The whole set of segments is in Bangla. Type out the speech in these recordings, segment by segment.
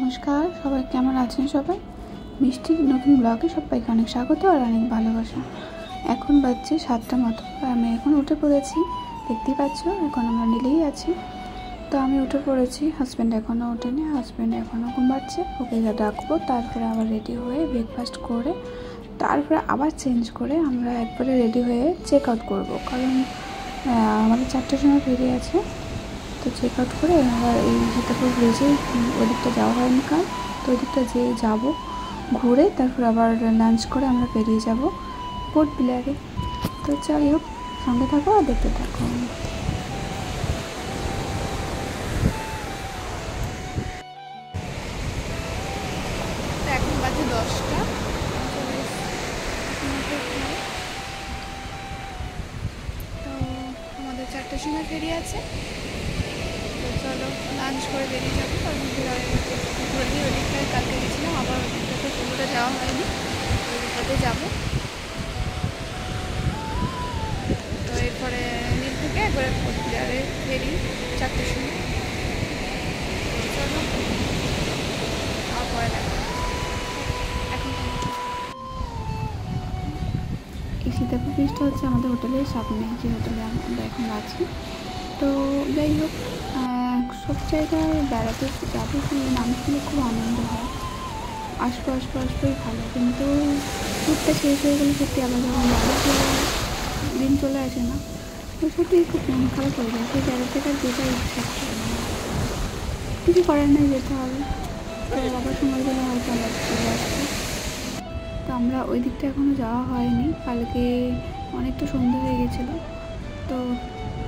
নমস্কার, সবাই কেমন আছেন? সবাই মিষ্টির নতুন ব্লগে সবাইকে অনেক স্বাগত আর অনেক ভালোবাসা। এখন বাজছে 7টা মতো আর আমি এখন উঠে পড়েছি। দেখতেই পাচ্ছ এখন আমরা নিলেই আছি। তো আমি উঠে পড়েছি, হাজব্যান্ড এখনও ওঠেনি, হাজব্যান্ড এখনও ঘুমাচ্ছে, ওকে ডাকবো। তারপরে আবার রেডি হয়ে ব্রেকফাস্ট করে তারপরে আবার চেঞ্জ করে আমরা একবারে রেডি হয়ে চেক আউট করবো, কারণ আমাদের 4টার সময় বেরিয়ে আছে। তো চেক আউট করে আবার এই সীতাপুর ব্রিজে ওদিকটা যাওয়া হয়নি কাল, তো ওদিকটা যেয়ে যাবো ঘুরে, তারপর আবার লাঞ্চ করে আমরা বেরিয়ে যাব পোর্ট ব্লেয়ারে। তো যাই হোক, সঙ্গে থাকো আর দেখতে থাকো। এখন বাজে 10টা, তো আমাদের 4টার সময় ফেরি আছে। তো চলো লাঞ্চ করে বেরিয়ে যাবো, কারণ ঘুরে ওদিকটায় কালকে গেছিলাম, আবার ওদিকটাতে পুরোটা যাওয়া হয়নি, ওদিকটাতে যাবো। তো এরপরে নীল থেকে একবারে পোর্ট ব্লেয়ারে ফেরি 4টার সময়। চলো আর পরে দেখা। এখন এই সীতাপুর ব্রিজটা হচ্ছে আমাদের হোটেলের সামনে, যে হোটেলে আমরা এখন আছি। তো যাই হোক, সব জায়গায় বেড়াতে যাবো মানুষগুলো খুব আনন্দ হয়, আসবোই ভালো, কিন্তু ট্যুরটা শেষ হয়ে গেলে সত্যি আবার যখন বাড়ি দিন চলে আসে না, তো সত্যি খুব মন খারাপ হয়ে যায়। সেই জায়গা থেকে আর যেটা ইচ্ছা করে না, কিছু করার নেই, যেতে হবে। তো আবার সময় গেলে হয়তো আবার চলে আসবে। তো আমরা ওই দিকটা এখনও যাওয়া হয়নি, কালকে অনেকটা সন্ধ্যা হয়ে গেছিলো, তো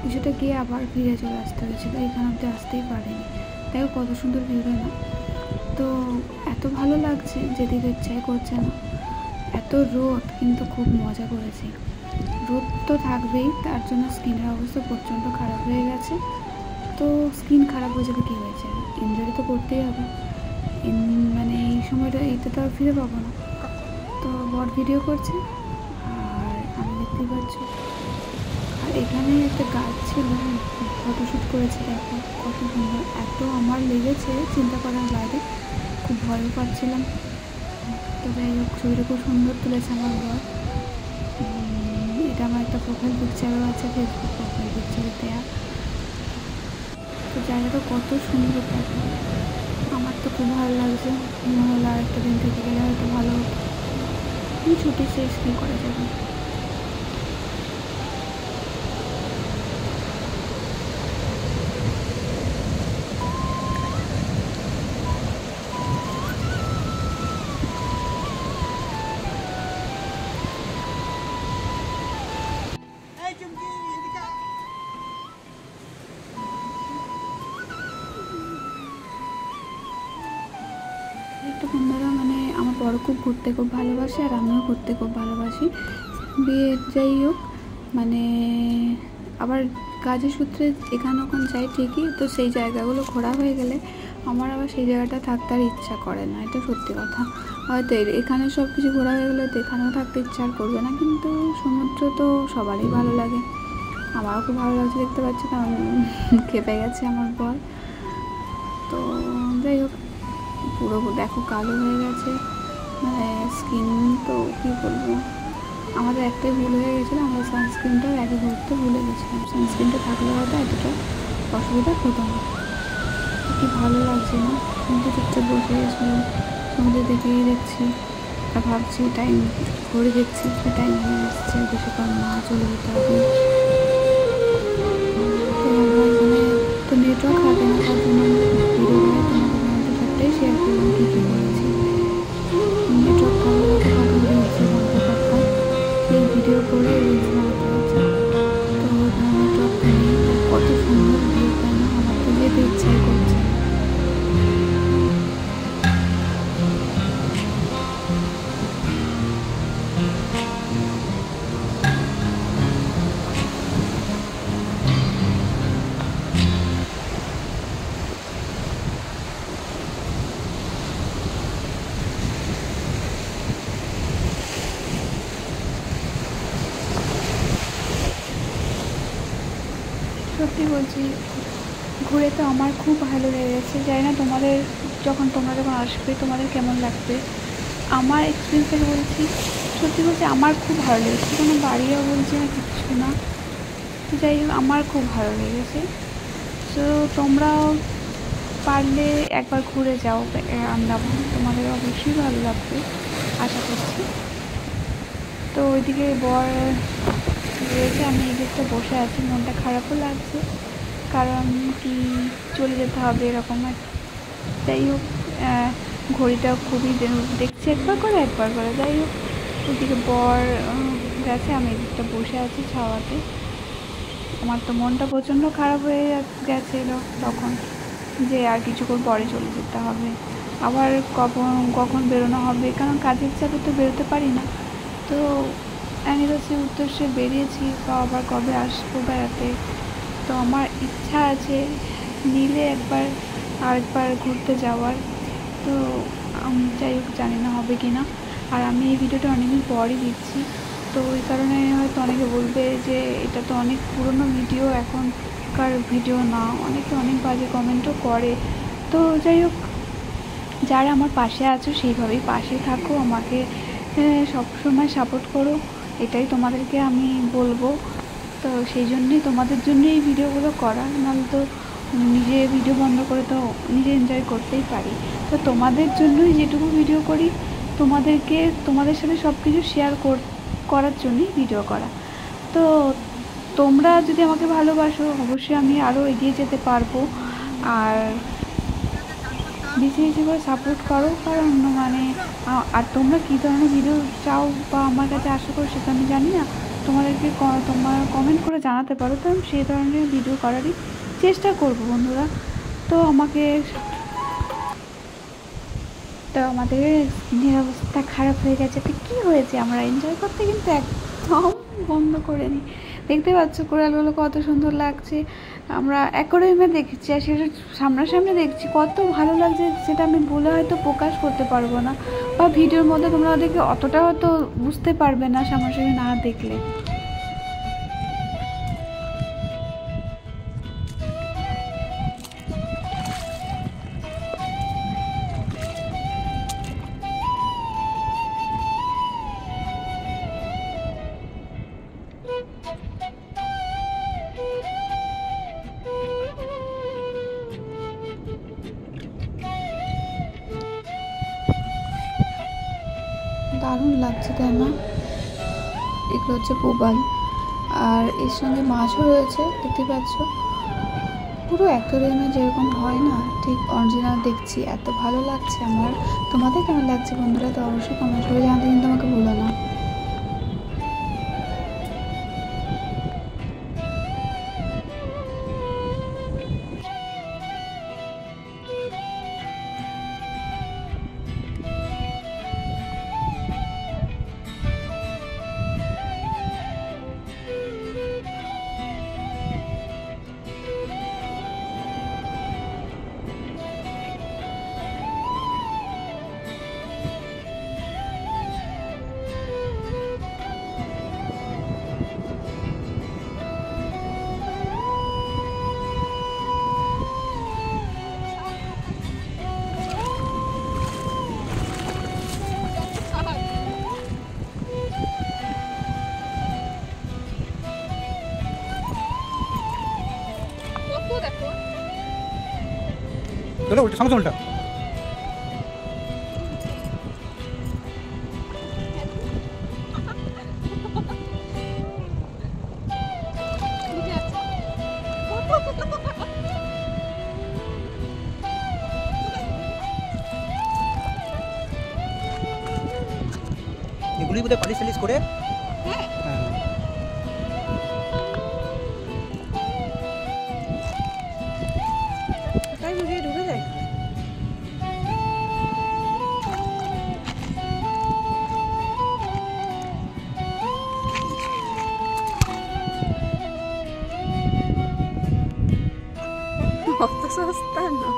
কিছুটা গিয়ে আবার ফিরে চলে আসতে হয়েছিলো, এখানে অব্দি আসতেই পারিনি। দেখো কত সুন্দর ভিউটা না, তো এত ভালো লাগছে, যেতে ইচ্ছাই করছে না, এত রোদ, কিন্তু খুব মজা করেছি। রোদ তো থাকবেই, তার জন্য স্কিনের অবস্থা প্রচণ্ড খারাপ হয়ে গেছে। তো স্কিন খারাপ হয়ে যাবে, কী হয়েছে, এনজয় তো করতেই হবে, মানে এই সময়টা এইটা তো আর ফিরে পাবো না। তো বড় ভিডিও করছে আর আমি দেখতেই পাচ্ছি। আর এখানে একটা গাছ ছিল, ফটোশ্যুট করেছি, দেখো কত সুন্দর, এত আমার লেগেছে চিন্তা করার বাইরে, খুব ভয়ও পাচ্ছিলাম। তো যাই হোক, ছবিটা খুব সুন্দর তুলেছে আমার বর। এটা আমার একটা প্রোফাইল পিকচারও আছে, ফেসবুক প্রোফাইল পিকচারে দেওয়া। তো জায়গাটা কত সুন্দর দেখো, আমার তো খুব ভালো লাগছে। মনে হলো আর একটা দিন থেকে গেলে হয়তো ভালো হতো, ছুটি শেষ কী করা যাবে। একটা বন্ধুরা, মানে আমার বড় খুব ঘুরতে খুব ভালোবাসে আর আমিও ঘুরতে খুব ভালোবাসি। বিয়ে যাই হোক, মানে আবার কাজের সূত্রে এখানে ওখানে যাই ঠিকই, তো সেই জায়গাগুলো ঘোরা হয়ে গেলে আমার আবার সেই জায়গাটা থাকতে আর ইচ্ছা করে না, এটা সত্যি কথা। হয়তো এখানে সব কিছু ঘোরা হয়ে গেলে তো এখানেও থাকতে ইচ্ছা আর করবে না, কিন্তু সমুদ্র তো সবারই ভালো লাগে, আমারও খুব ভালো লাগছে, দেখতে পাচ্ছি, কারণ খেপে গেছে আমার বর। তো যাই হোক, পুরো দেখো কালো হয়ে গেছে, মানে স্কিন তো কী বলবো। আমাদের একটাই ভুল হয়ে গেছিলো, আমরা সানস্ক্রিনটার আগে ঘুরতে ভুলে গেছিলাম, সানস্ক্রিনটা থাকলে হয়তো এতটা অসুবিধা হতো না। কি ভালো লাগছে না, সমুদ্র চুপচাপ বসে গেছিলাম, সমুদ্র দেখছি আর ভাবছি টাইম ঘুরে দেখছি যে টাইম হয়ে আসছে, বেশি কম না, চলে যেতে হবে। তো নেটওয়ার্ক থাকে না, তার জন্য ভিডিও করে তোমাদের মধ্যে সবটাই শেয়ার করলাম কী কী করেছি। নেটওয়ার্ক থাকলে হয়তো কথা বলে নিচ্ছে বলতে পারতাম, এই ভিডিও করে রিলস বানাতে হচ্ছে। তো নেটওয়ার্কটা নেই, কত সুন্দর ভিউ, তাই না? আমার তো যেতে ইচ্ছাই করছে। সত্যি বলছি, ঘুরে তো আমার খুব ভালো লেগেছে, জানি না তোমাদের যখন আসবে তোমাদের কেমন লাগবে। আমার এক্সপিরিয়েন্স থেকে বলছি, সত্যি বলছি আমার খুব ভালো লেগেছে, কোনো বাড়িও বলছি না, কিচ্ছু না। তো যাই হোক, আমার খুব ভালো লেগেছে। তো তোমরাও পারলে একবার ঘুরে যাও আন্দামান, তোমাদের অবশ্যই ভালো লাগবে আশা করছি। তো ওইদিকে বর রয়েছে, আমি এই দিকটা বসে আছি, মনটা খারাপও লাগছে, কারণ কি চলে যেতে হবে এরকম। যাই হোক, ঘড়িটাও খুবই দেখছি একবার করে। যাই হোক, ওইদিকে বর গেছে, আমি এদিকটা বসে আছি ছাওয়াতে। আমার তো মনটা প্রচণ্ড খারাপ হয়ে গেছিলো তখন, যে আর কিছুক্ষণ পরে চলে যেতে হবে, আবার কখন বেরোনো হবে, কারণ কাজের চাপে তো বেরোতে পারি না। তো অ্যানিভার্সারির উদ্দেশ্যে বেরিয়েছি, তো আবার কবে আসবো বেড়াতে। তো আমার ইচ্ছা আছে নিলে আরেকবার ঘুরতে যাওয়ার। তো যাই হোক, জানি না হবে কি না। আর আমি এই ভিডিওটা অনেকদিন পরই দিচ্ছি, তো ওই কারণে হয়তো অনেকে বলবে যে এটা তো অনেক পুরনো ভিডিও, এখনকার ভিডিও না। অনেকে অনেক বাজে কমেন্টও করে। তো যাই হোক, যারা আমার পাশে আছো সেইভাবেই পাশে থাকো, আমাকে সবসময় সাপোর্ট করো, এটাই তোমাদেরকে আমি বলবো। তো সেই জন্যই, তোমাদের জন্যই এই ভিডিওগুলো করা, নাহলে তো নিজে ভিডিও বন্ধ করে তো নিজে এনজয় করতেই পারি। তো তোমাদের জন্যই যেটুকু ভিডিও করি, তোমাদের সাথে সব কিছু শেয়ার করার জন্যই ভিডিও করা। তো তোমরা যদি আমাকে ভালোবাসো, অবশ্যই আমি আরও এগিয়ে যেতে পারবো। আর বেশি বেশি করে সাপোর্ট করো, কারণ আর তোমরা কী ধরনের ভিডিও চাও বা আমার কাছে আশা করো সেটা আমি জানি না। তোমাদেরকে তোমরা কমেন্ট করে জানাতে পারো, তো আমি সেই ধরনের ভিডিও করারই চেষ্টা করব বন্ধুরা। তো আমাদের স্কিনের অবস্থা খারাপ হয়ে গেছে, তো কী হয়েছে, আমরা এনজয় করতে কিন্তু একদম বন্ধ করে নিই। দেখতে পাচ্ছ কোরালগুলো কত সুন্দর লাগছে, আমরা অ্যাকোয়ারিয়ামে দেখেছি, আর সেটা সামনাসামনি দেখছি, কত ভালো লাগছে, সেটা আমি বলে হয়তো প্রকাশ করতে পারবো না, বা ভিডিওর মধ্যে তোমরা ওদেরকে অতটা হয়তো বুঝতে পারবে না সামনাসামনি না দেখলে। দারুণ লাগছে, তাই না? এগুলো হচ্ছে পোবাল, আর এর সঙ্গে মাছও রয়েছে, দেখতে পাচ্ছ। পুরো অ্যাকোয়ারিয়ামে যেরকম হয় না, ঠিক অরিজিনাল দেখছি, এত ভালো লাগছে আমার। তোমাদের কেমন লাগছে বন্ধুরা? তো অবশ্যই কমেন্ট করে জানাতে কিন্তু আমাকে ভুলো না। চলো উল্টা, সমস্যা উল্টা। এগুলি বোধহয় পালিশ টালিশ করে। হ্যাঁ, তাই বুঝিয়ে ঢুকে যায়। অত সস্তা না।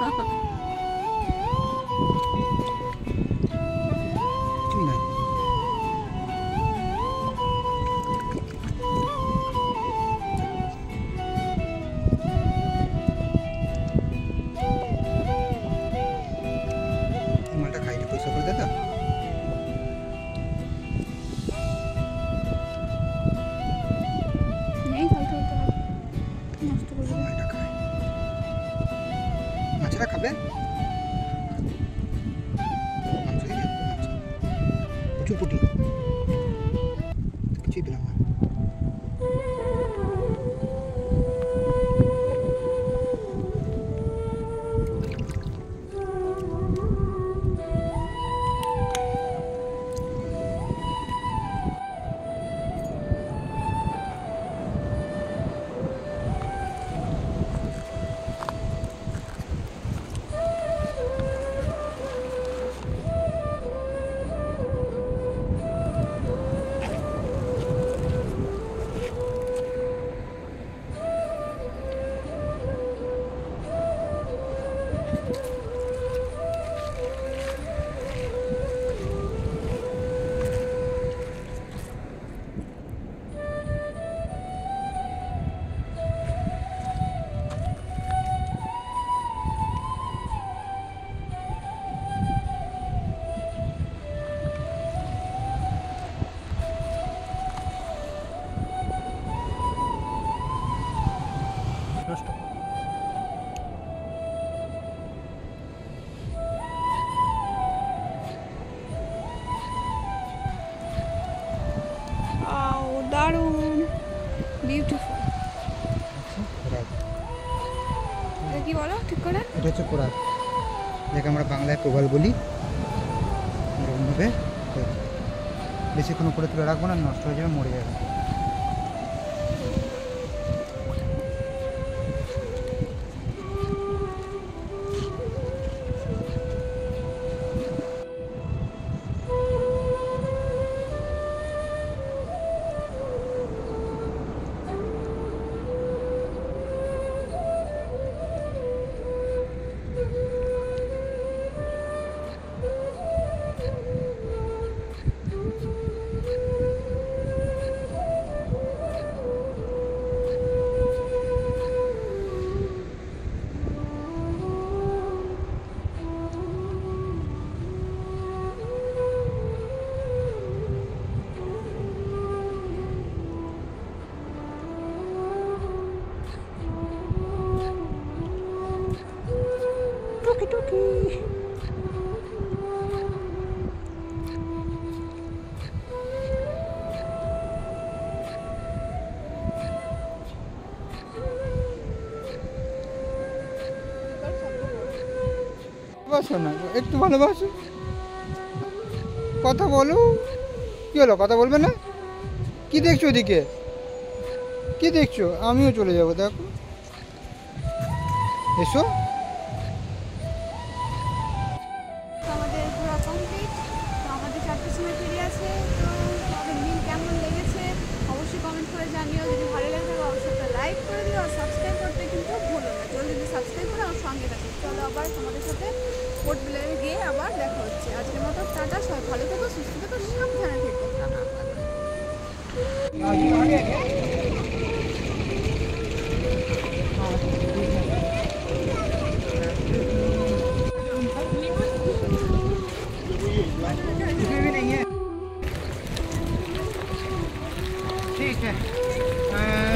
দারুণ বিউটিফুল। কোরাল। এটা কি বলো ঠিক করে? এটা হচ্ছে কোরাল, যাকে আমরা বাংলায় প্রবাল বলি। এরকমভাবে বেশিক্ষণ উপরে তুলে রাখবো না, নষ্ট হয়ে যাবে, মরে যাবে। টুকি টুকি। ভালোবাসো না, একটু ভালোবাসো, কথা বলো। কি হলো, কথা বলবে না? কি দেখছো ওদিকে, কি দেখছো? আমিও চলে যাবো, দেখো। এসো। আমাদের ঘোরা কমপ্লিট। তো আমাদের 4টার সময় ফিরে আছে। তো আমাদের দিন কেমন লেগেছে অবশ্যই কমেন্ট করে জানিও। যদি ভালো লেগে থাকে অবশ্যই একটা লাইক করে দিও, আর সাবস্ক্রাইব করতে কিন্তু ভুলো না। জলদি সাবস্ক্রাইব করে আমার সঙ্গে থাকো। চলো আবার তোমাদের সাথে পোর্ট ব্লেয়ারে গিয়ে আবার দেখা হচ্ছে। আজকের মতো টাটা, সবাই ভালো থেকো, সুস্থ থেকো, সাবধানে থেকো। টাটা। भी नहीं है। ठीक है।